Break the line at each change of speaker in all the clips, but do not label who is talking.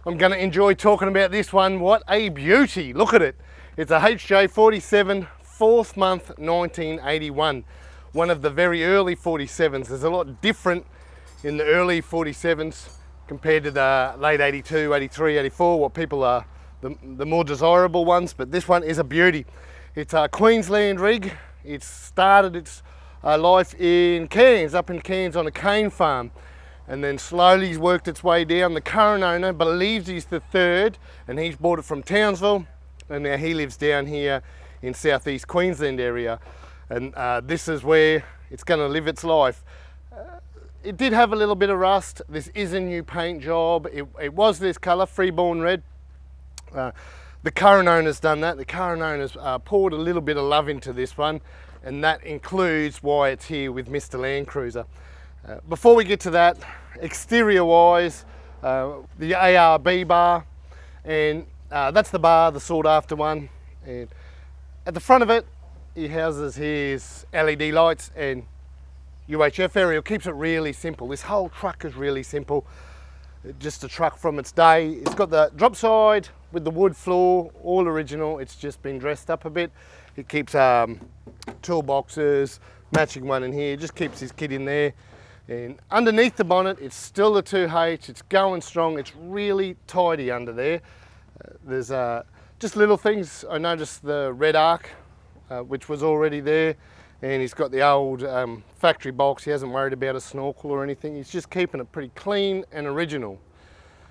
I'm going to enjoy talking about this one. What a beauty. Look at it. It's a HJ47 4th month 1981. One of the very early 47s. There's a lot different in the early 47s compared to the late 82, 83, 84, what people are the more desirable ones, but this one is a beauty. It's a Queensland rig. It started its life in Cairns, up in Cairns on a cane farm, and then slowly worked its way down. The current owner believes he's the third, and he's bought it from Townsville, and now he lives down here in southeast Queensland area, and this is where it's going to live its life. It did have a little bit of rust. This is a new paint job. It was this colour, Freeborn Red. The current owner's done that. The current owner's poured a little bit of love into this one, and that includes why it's here with Mr. Land Cruiser. Before we get to that, exterior wise, the ARB bar, and that's the bar, the sought after one. And at the front of it, he houses his LED lights and UHF aerial. Keeps it really simple. This whole truck is really simple. Just a truck from its day. It's got the drop side with the wood floor, all original. It's just been dressed up a bit. It keeps toolboxes, matching one in here, just keeps his kit in there. And underneath the bonnet, it's still the 2H, it's going strong, it's really tidy under there. There's just little things. I noticed the red arc, which was already there, and he's got the old factory box. He hasn't worried about a snorkel or anything. He's just keeping it pretty clean and original.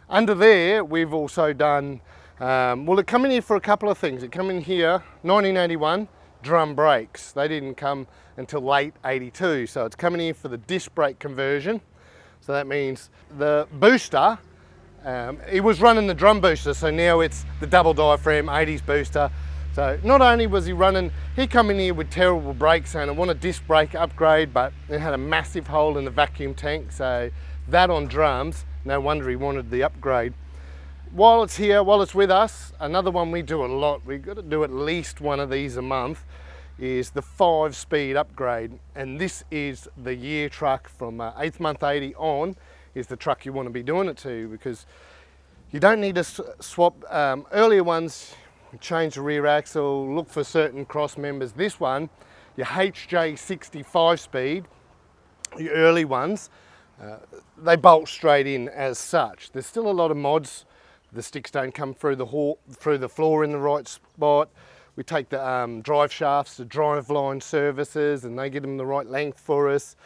Under there, we've also done, well, it come in here for a couple of things. It come in here, 1981, drum brakes. They didn't come until late 82, so it's coming here for the disc brake conversion. So that means the booster, he was running the drum booster, so now it's the double diaphragm 80s booster. So not only was he running, he come in here with terrible brakes saying I want a disc brake upgrade, but it had a massive hole in the vacuum tank, so that on drums, no wonder he wanted the upgrade. While it's here, while it's with us, another one we do a lot, we've got to do at least one of these a month, is the 5-speed upgrade. And this is the year truck from 8th month 80 on, is the truck you want to be doing it to, because you don't need to swap earlier ones. Change the rear axle, look for certain cross members. This one, your HJ60 5-speed, your early ones, they bolt straight in as such. There's still a lot of mods. The sticks don't come through the floor in the right spot. We take the drive shafts to driveline services, and they get them the right length for us.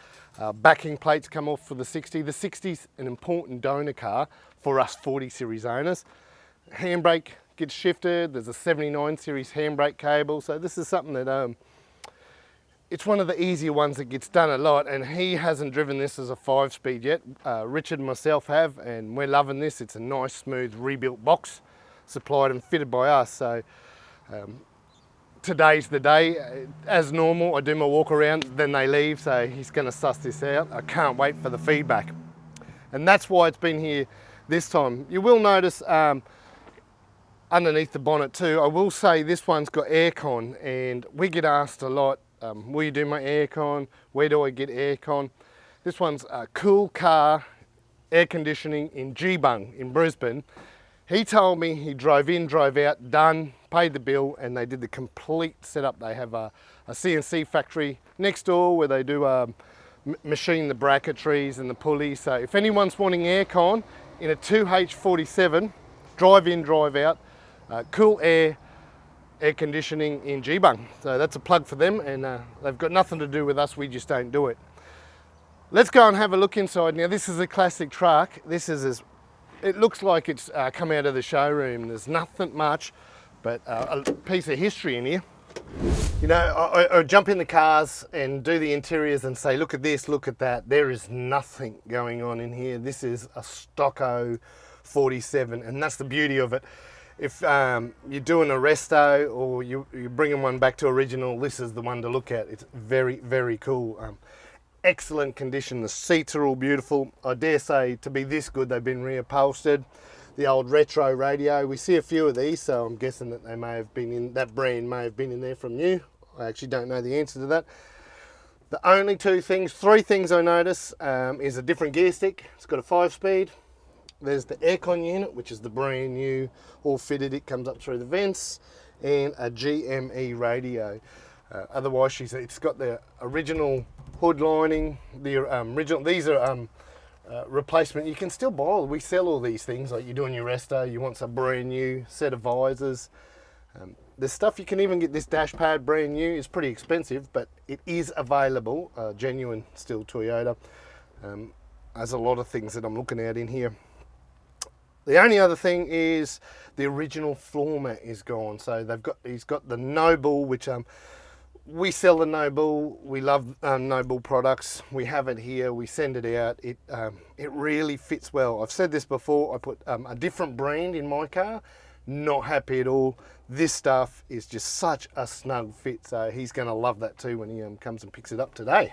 Backing plates come off for the 60. The 60's an important donor car for us 40 series owners. Handbrake gets shifted. There's a 79 series handbrake cable. So this is something that it's one of the easier ones that gets done a lot, and he hasn't driven this as a 5-speed yet. Richard and myself have, and we're loving this. It's a nice, smooth, rebuilt box, supplied and fitted by us. So today's the day. As normal, I do my walk around, then they leave, so he's going to suss this out. I can't wait for the feedback. And that's why it's been here this time. You will notice underneath the bonnet too, I will say this one's got aircon, and we get asked a lot, will you do my aircon? Where do I get aircon? This one's a Cool Car Air Conditioning in Geebung in Brisbane. He told me he drove in, drove out, done, paid the bill, and they did the complete setup. They have a CNC factory next door where they do machine the bracketries and the pulleys. So if anyone's wanting aircon in a 2H47, drive in, drive out, Cool Air Conditioning in Geebung. So that's a plug for them, and they've got nothing to do with us, we just don't do it. Let's go and have a look inside. Now this is a classic truck. This is it looks like it's come out of the showroom. There's nothing much, but a piece of history in here. You know, I jump in the cars and do the interiors and say, look at this, look at that. There is nothing going on in here. This is a Stocko 47, and that's the beauty of it. If you're doing a resto or you're bringing one back to original, this is the one to look at. It's very, very cool. Excellent condition. The seats are all beautiful. I dare say to be this good, they've been reupholstered. The old retro radio, we see a few of these, so I'm guessing that they may have been in, that brand may have been in there from new. I actually don't know the answer to that. The only three things I notice is a different gear stick. It's got a 5-speed. There's the aircon unit, which is the brand new, all fitted. It comes up through the vents, and a GME radio. Otherwise, it's got the original hood lining. The original. These are replacement. You can still buy. We sell all these things. Like you're doing your resto, you want some brand new set of visors. There's stuff you can even get. This dash pad brand new is pretty expensive, but it is available. Genuine still Toyota. There's a lot of things that I'm looking at in here. The only other thing is the original floor mat is gone. So he's got the Noble, which we sell the Noble. We love Noble products. We have it here. We send it out. It really fits well. I've said this before. I put a different brand in my car. Not happy at all. This stuff is just such a snug fit. So he's going to love that too when he comes and picks it up today.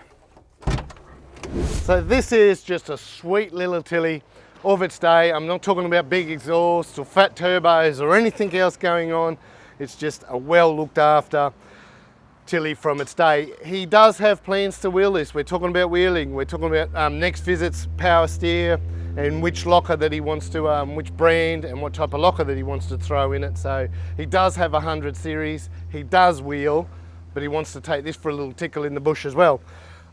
So this is just a sweet little Tilly of its day. I'm not talking about big exhausts or fat turbos or anything else going on. It's just a well looked after Tilly from its day. He does have plans to wheel this. We're talking about wheeling. We're talking about next visits, power steer, and which locker that he wants to, which brand and what type of locker that he wants to throw in it. So he does have a 100 series. He does wheel, but he wants to take this for a little tickle in the bush as well.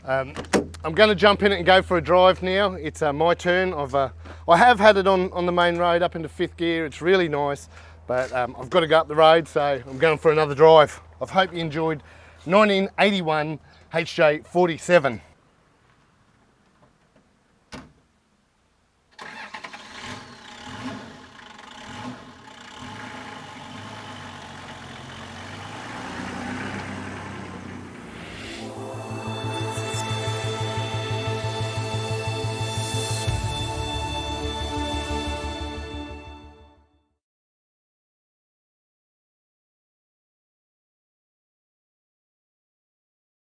I'm going to jump in it and go for a drive now. It's my turn. I have had it on the main road up into 5th gear. It's really nice, but I've got to go up the road, so I'm going for another drive. I hope you enjoyed 1981 HJ47.